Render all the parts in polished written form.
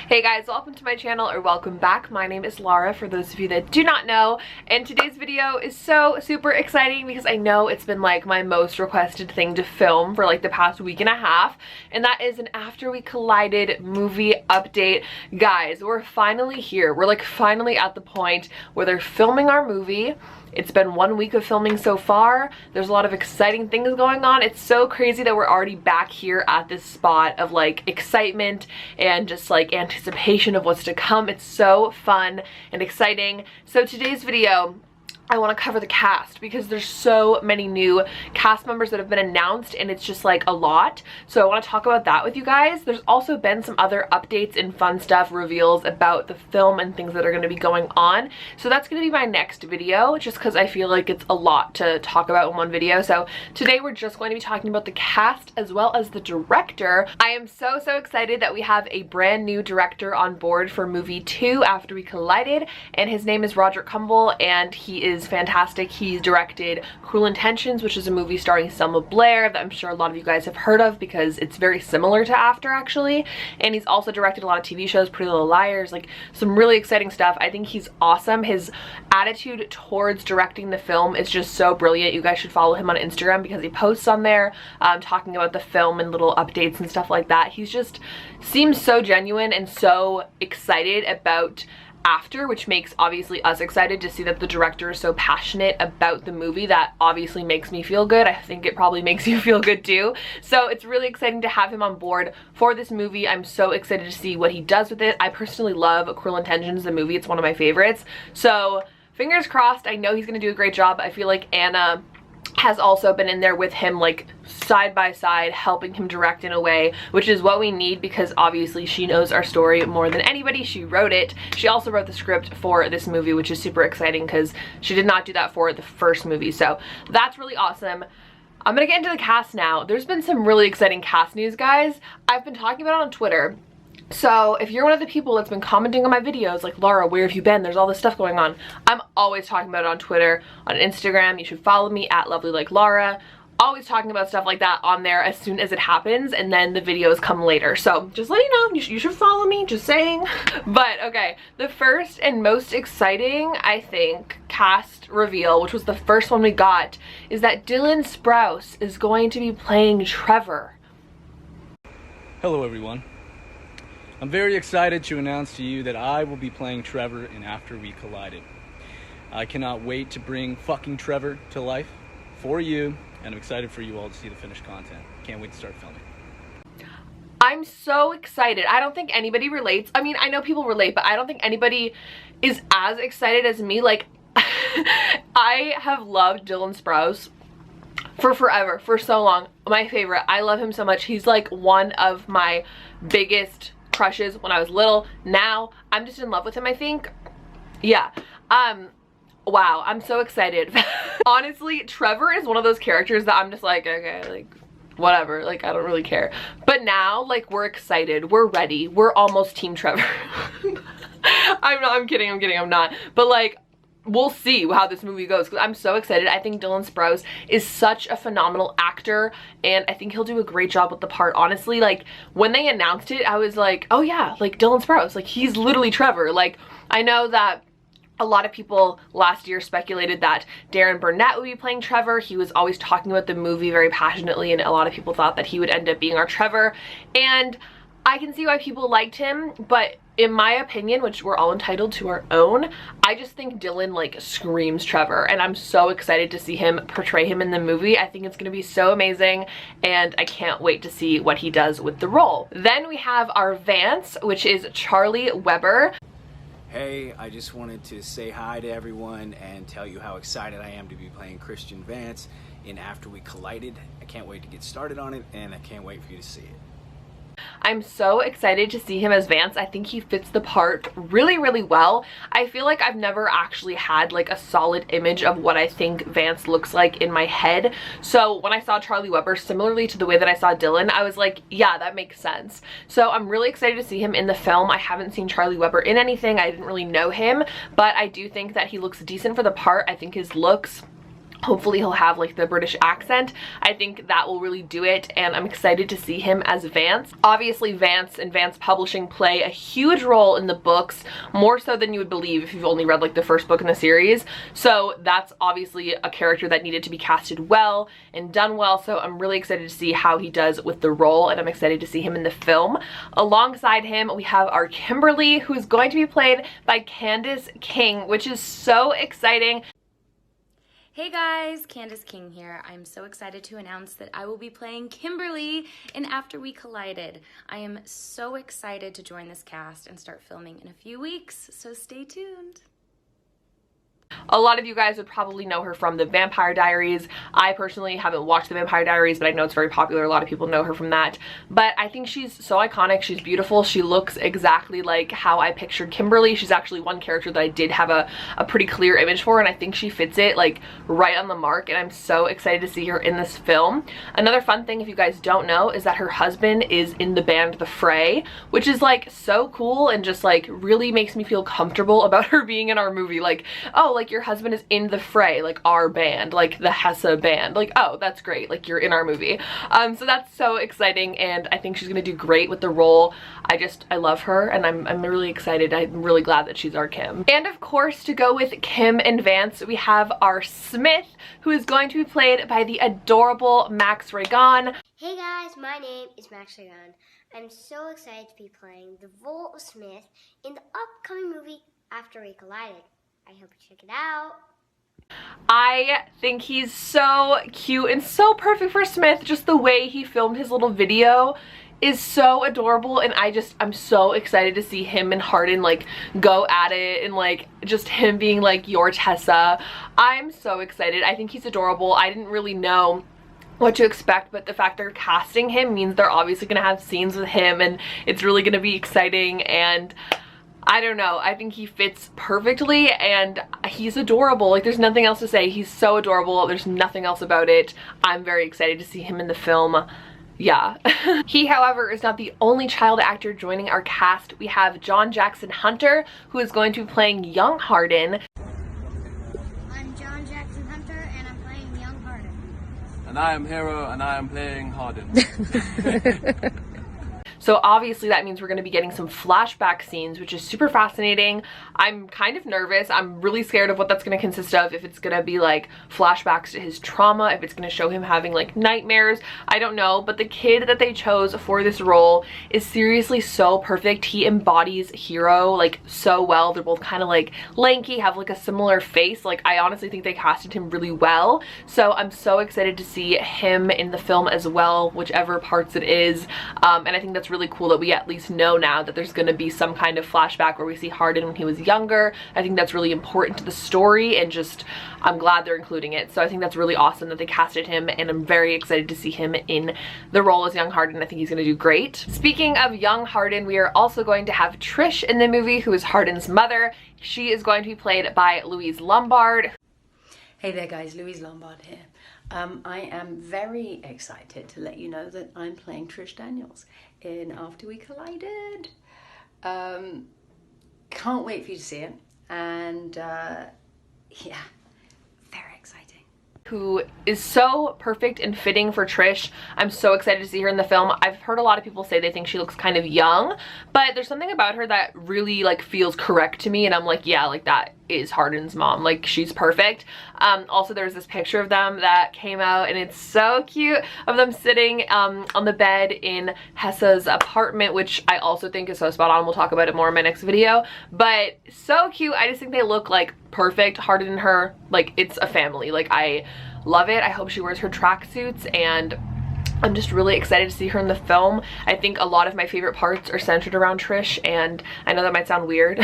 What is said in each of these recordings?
Hey guys, welcome to my channel, or welcome back. My name is Laura, for those of you that do not know, and today's video is so super exciting because I know it's been like my most requested thing to film for like the past week and a half, and that is an After We Collided movie update. Guys, we're finally here. We're like finally at the point where they're filming our movie. It's been 1 week of filming so far. There's a lot of exciting things going on. It's so crazy that we're already back here at this spot of like excitement and just like anticipation of what's to come. It's so fun and exciting. So today's video, I want to cover the cast because there's so many new cast members that have been announced and it's just like a lot. So I want to talk about that with you guys. There's also been some other updates and fun stuff, reveals about the film and things that are going to be going on. So that's going to be my next video just because I feel like it's a lot to talk about in one video. So today we're just going to be talking about the cast as well as the director. I am so excited that we have a brand new director on board for movie 2 After We Collided, and his name is Roger Kumble, and he is fantastic. He's directed Cruel Intentions, which is a movie starring Selma Blair that I'm sure a lot of you guys have heard of because it's very similar to After, actually. And he's also directed a lot of TV shows, Pretty Little Liars, like some really exciting stuff. I think he's awesome. His attitude towards directing the film is just so brilliant. You guys should follow him on Instagram because he posts on there talking about the film and little updates and stuff like that. He's just seems so genuine and so excited about After, which makes obviously us excited to see that the director is so passionate about the movie. That obviously makes me feel good. I think it probably makes you feel good too. So it's really exciting to have him on board for this movie. I'm so excited to see what he does with it. I personally love Cruel Intentions, the movie. It's one of my favorites. So fingers crossed. I know he's gonna do a great job. I feel like Anna has also been in there with him, like side by side, helping him direct in a way, which is what we need because obviously she knows our story more than anybody. She wrote it. She also wrote the script for this movie, which is super exciting because she did not do that for the first movie. So that's really awesome. I'm gonna get into the cast now. There's been some really exciting cast news, guys. I've been talking about it on Twitter. So if you're one of the people that's been commenting on my videos like, Laura, where have you been? There's all this stuff going on. I'm always talking about it on Twitter, on Instagram. You should follow me at LovelyLikeLaura. Always talking about stuff like that on there as soon as it happens, and then the videos come later. So just let you know, you should follow me, just saying. But okay, the first and most exciting, I think, cast reveal, which was the first one we got, is that Dylan Sprouse is going to be playing Trevor. Hello everyone. I'm very excited to announce to you that I will be playing Trevor in After We Collided. I cannot wait to bring fucking Trevor to life for you, and I'm excited for you all to see the finished content. Can't wait to start filming. I'm so excited. I don't think anybody relates. I mean, I know people relate, but I don't think anybody is as excited as me. Like, I have loved Dylan Sprouse for forever, for so long. My favorite. I love him so much. He's like one of my biggest crushes when I was little. Now I'm just in love with him, I think. Yeah. Wow, I'm so excited. Honestly, Trevor is one of those characters that I'm just like, okay, like whatever, like I don't really care. But now, like, we're excited, we're ready, we're almost Team Trevor. I'm kidding, I'm not. But like, we'll see how this movie goes because I'm so excited. I think Dylan Sprouse is such a phenomenal actor and I think he'll do a great job with the part. Honestly, like when they announced it, I was like, oh yeah, like Dylan Sprouse, like he's literally Trevor. Like I know that a lot of people last year speculated that Darren Burnett would be playing Trevor. He was always talking about the movie very passionately and a lot of people thought that he would end up being our Trevor, and I can see why people liked him, but in my opinion, which we're all entitled to our own, I just think Dylan like screams Trevor, and I'm so excited to see him portray him in the movie. I think it's gonna be so amazing and I can't wait to see what he does with the role. Then we have our Vance, which is Charlie Weber. Hey, I just wanted to say hi to everyone and tell you how excited I am to be playing Christian Vance in After We Collided. I can't wait to get started on it and I can't wait for you to see it. I'm so excited to see him as Vance. I think he fits the part really well. I feel like I've never actually had like a solid image of what I think Vance looks like in my head. So when I saw Charlie Weber, similarly to the way that I saw Dylan, I was like, yeah, that makes sense. So I'm really excited to see him in the film. I haven't seen Charlie Weber in anything. I didn't really know him, but I do think that he looks decent for the part. I think his looks Hopefully he'll have like the British accent. I think that will really do it, and I'm excited to see him as Vance. Obviously Vance and Vance Publishing play a huge role in the books, more so than you would believe if you've only read like the first book in the series. So that's obviously a character that needed to be casted well and done well, so I'm really excited to see how he does with the role, and I'm excited to see him in the film. Alongside him we have our Kimberly, who is going to be played by Candace King, which is so exciting. Hey guys, Candace King here. I'm so excited to announce that I will be playing Kimberly in After We Collided. I am so excited to join this cast and start filming in a few weeks, so stay tuned. A lot of you guys would probably know her from the Vampire Diaries. I personally haven't watched the Vampire Diaries, but I know it's very popular. A lot of people know her from that. But I think she's so iconic. She's beautiful. She looks exactly like how I pictured Kimberly. She's actually one character that I did have a pretty clear image for, and I think she fits it like right on the mark, and I'm so excited to see her in this film. Another fun thing, if you guys don't know, is that her husband is in the band The Fray, which is like so cool and just like really makes me feel comfortable about her being in our movie. Like, oh, like your husband is in The Fray, like our band, like the Hessa band. Like, oh, that's great, like you're in our movie. So that's so exciting, and I think she's gonna do great with the role. I love her, and I'm really excited. I'm really glad that she's our Kim. And of course, to go with Kim and Vance, we have our Smith, who is going to be played by the adorable Max Regan. Hey guys, my name is Max Regan. I'm so excited to be playing the role of Smith in the upcoming movie After We Collided. I hope you check it out. I think he's so cute and so perfect for Smith. Just the way he filmed his little video is so adorable, and I'm so excited to see him and Hardin like go at it, and like just him being like your Tessa. I'm so excited. I think he's adorable. I didn't really know what to expect, but the fact they're casting him means they're obviously gonna have scenes with him, and it's really gonna be exciting. And I don't know, I think he fits perfectly, and he's adorable. Like, there's nothing else to say. He's so adorable. There's nothing else about it. I'm very excited to see him in the film. Yeah. He, however, is not the only child actor joining our cast. We have John Jackson Hunter, who is going to be playing young Hardin. I'm John Jackson Hunter, and I'm playing young Hardin. And I am Hero, and I am playing Hardin. So obviously that means we're going to be getting some flashback scenes, which is super fascinating. I'm kind of nervous. I'm really scared of what that's going to consist of. If it's going to be like flashbacks to his trauma, if it's going to show him having like nightmares, I don't know. But the kid that they chose for this role is seriously so perfect. He embodies Hero like so well. They're both kind of like lanky, have like a similar face. Like, I honestly think they casted him really well. So I'm so excited to see him in the film as well, whichever parts it is. And I think that's really cool that we at least know now that there's going to be some kind of flashback where we see Hardin when he was younger. I think that's really important to the story, and just I'm glad they're including it. So I think that's really awesome that they casted him, and I'm very excited to see him in the role as young Hardin. I think he's going to do great. Speaking of young Hardin, we are also going to have Trish in the movie, who is Hardin's mother. She is going to be played by Louise Lombard. Hey there guys, Louise Lombard here. I am very excited to let you know that I'm playing Trish Daniels in After We Collided. Can't wait for you to see it, and yeah, very exciting. Who is so perfect and fitting for Trish. I'm so excited to see her in the film. I've heard a lot of people say they think she looks kind of young, but there's something about her that really like feels correct to me, and I'm like, yeah, like that is Hardin's mom. Like, she's perfect. Also, there's this picture of them that came out, and it's so cute, of them sitting on the bed in Hessa's apartment, which I also think is so spot on. We'll talk about it more in my next video, but so cute. I just think they look like perfect. Hardin and her, like, it's a family. Like, I love it. I hope she wears her tracksuits, and I'm just really excited to see her in the film. I think a lot of my favorite parts are centered around Trish, and I know that might sound weird,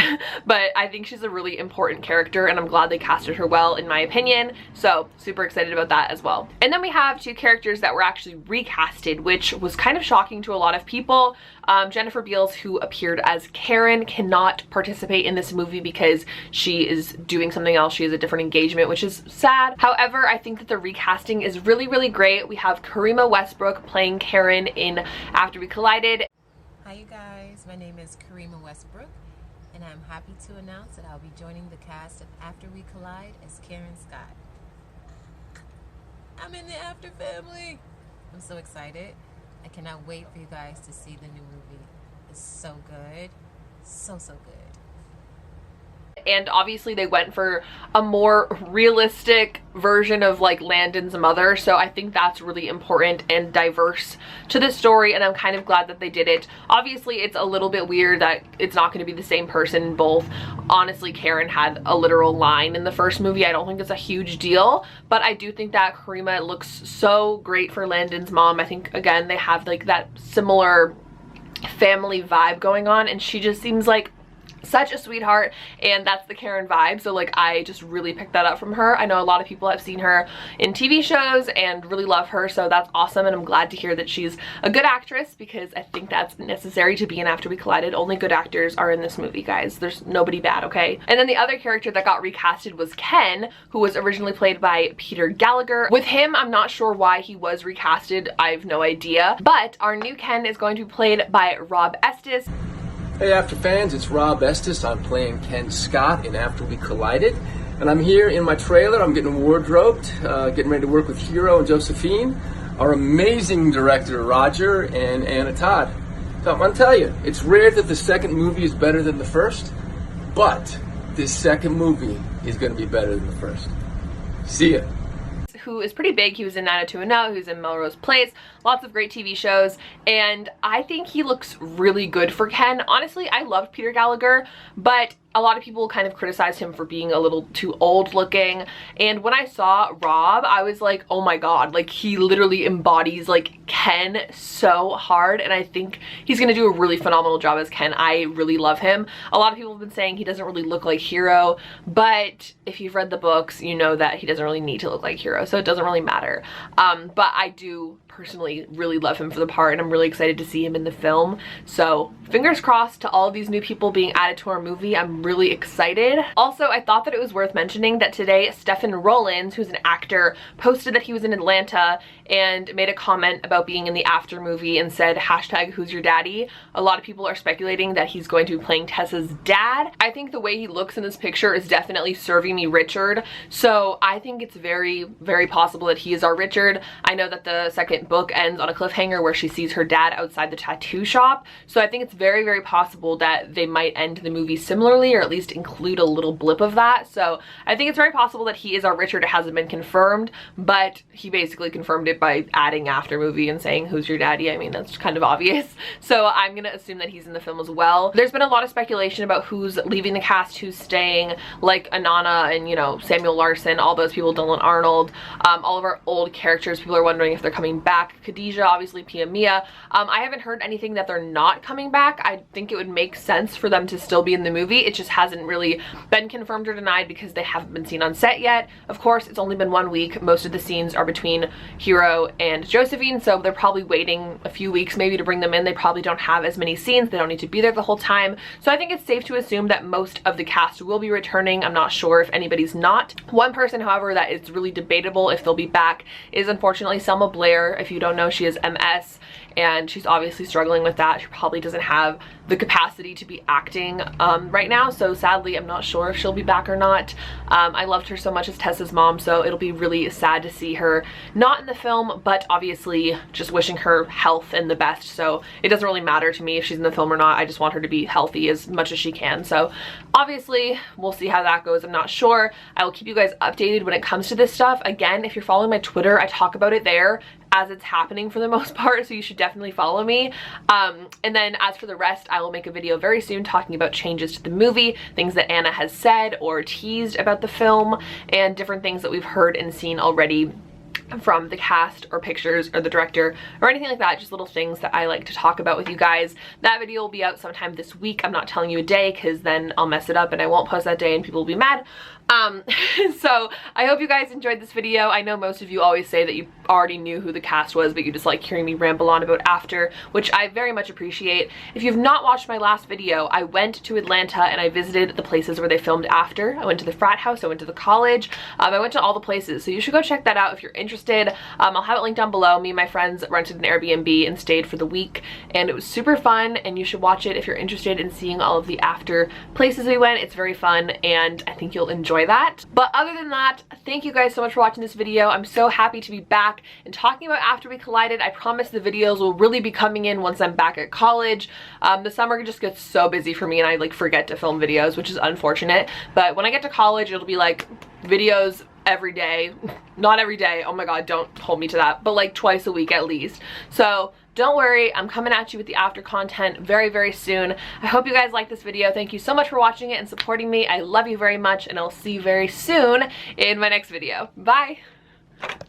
but I think she's a really important character, and I'm glad they casted her well, in my opinion. So super excited about that as well. And then we have two characters that were actually recasted, which was kind of shocking to a lot of people. Jennifer Beals, who appeared as Karen, cannot participate in this movie because she is doing something else. She has a different engagement, which is sad. However, I think that the recasting is really, really great. We have Karima Westbrook playing Karen in After We Collided. Hi you guys, my name is Karima Westbrook, and I'm happy to announce that I'll be joining the cast of After We Collide as Karen Scott. I'm in the After family. I'm so excited. I cannot wait for you guys to see the new movie. It's so good. So good. And obviously they went for a more realistic version of like Landon's mother, so I think that's really important and diverse to the story, and I'm kind of glad that they did it. Obviously it's a little bit weird that it's not going to be the same person in both. Honestly, Karen had a literal line in the first movie. I don't think it's a huge deal, but I do think that Karima looks so great for Landon's mom. I think again they have like that similar family vibe going on, and she just seems like such a sweetheart, and that's the Karen vibe, so like I just really picked that up from her. I know a lot of people have seen her in TV shows and really love her, so that's awesome, and I'm glad to hear that she's a good actress, because I think that's necessary to be in After We Collided. Only good actors are in this movie, guys. There's nobody bad, okay? And then the other character that got recasted was Ken, who was originally played by Peter Gallagher. With him, I'm not sure why he was recasted. I have no idea, but our new Ken is going to be played by Rob Estes. Hey After fans, it's Rob Estes. I'm playing Ken Scott in After We Collided. And I'm here in my trailer. I'm getting wardrobed, getting ready to work with Hero and Josephine, our amazing director Roger, and Anna Todd. So I'm gonna tell you, it's rare that the second movie is better than the first, but this second movie is gonna be better than the first. See ya. Who is pretty big. He was in 90210, who's in Melrose Place, lots of great TV shows, and I think he looks really good for Ken. Honestly, I loved Peter Gallagher, but a lot of people kind of criticized him for being a little too old looking, and when I saw Rob, I was like, oh my god, like he literally embodies like Ken so hard, and I think he's gonna do a really phenomenal job as Ken. I really love him. A lot of people have been saying he doesn't really look like Hero, but if you've read the books, you know that he doesn't really need to look like Hero, so it doesn't really matter. But I do personally really love him for the part, and I'm really excited to see him in the film. So fingers crossed to all of these new people being added to our movie. I'm really excited. Also, I thought that it was worth mentioning that today Stephen Rowlands, who's an actor, posted that he was in Atlanta and made a comment about being in the After movie and said hashtag who's your daddy. A lot of people are speculating that he's going to be playing Tessa's dad. I think the way he looks in this picture is definitely serving me Richard, so I think it's very possible that he is our Richard. I know that the second book ends on a cliffhanger where she sees her dad outside the tattoo shop, so I think it's very possible that they might end the movie similarly, or at least include a little blip of that. So I think it's very possible that he is our Richard. It hasn't been confirmed, but he basically confirmed it by adding After movie and saying who's your daddy. I mean, that's kind of obvious, so I'm gonna assume that he's in the film as well. There's been a lot of speculation about who's leaving the cast, who's staying, like Anana and, you know, Samuel Larson, all those people, Dylan Arnold, all of our old characters. People are wondering if they're coming back. Khadijah, obviously, Pia Mia. I haven't heard anything that they're not coming back. I think it would make sense for them to still be in the movie. It just hasn't really been confirmed or denied because they haven't been seen on set yet. Of course, it's only been 1 week. Most of the scenes are between Hero and Josephine, so they're probably waiting a few weeks maybe to bring them in. They probably don't have as many scenes. They don't need to be there the whole time. So I think it's safe to assume that most of the cast will be returning. I'm not sure if anybody's not. One person, however, that is really debatable if they'll be back is unfortunately Selma Blair. If you don't know, she has MS, and she's obviously struggling with that. She probably doesn't have the capacity to be acting right now, so sadly I'm not sure if she'll be back or not. I loved her so much as Tessa's mom, so it'll be really sad to see her not in the film, but obviously just wishing her health and the best. So it doesn't really matter to me if she's in the film or not. I just want her to be healthy as much as she can. So obviously we'll see how that goes. I'm not sure. I will keep you guys updated when it comes to this stuff. Again, if you're following my Twitter, I talk about it there as it's happening for the most part, so you should definitely follow me. And then as for the rest, I will make a video very soon talking about changes to the movie, things that Anna has said or teased about the film, and different things that we've heard and seen already from the cast or pictures or the director or anything like that. Just little things that I like to talk about with you guys. That video will be out sometime this week. I'm not telling you a day because then I'll mess it up and I won't post that day and people will be mad. So I hope you guys enjoyed this video. I know most of you always say that you already knew who the cast was, but you just like hearing me ramble on about After, which I very much appreciate. If you've not watched my last video, I went to Atlanta and I visited the places where they filmed After. I went to the frat house, I went to the college, I went to all the places, so you should go check that out if you're interested interested, I'll have it linked down below. Me and my friends rented an Airbnb and stayed for the week, and it was super fun, and you should watch it if you're interested in seeing all of the after places we went. It's very fun, and I think you'll enjoy that. But other than that, thank you guys so much for watching this video. I'm so happy to be back and talking about After We Collided. I promise the videos will really be coming in once I'm back at college. The summer just gets so busy for me, and I like forget to film videos, which is unfortunate. But when I get to college, it'll be like videos every day. Not every day, oh my god, don't hold me to that, but like twice a week at least. So don't worry, I'm coming at you with the after content very, very soon. I hope you guys like this video. Thank you so much for watching it and supporting me. I love you very much, and I'll see you very soon in my next video. Bye!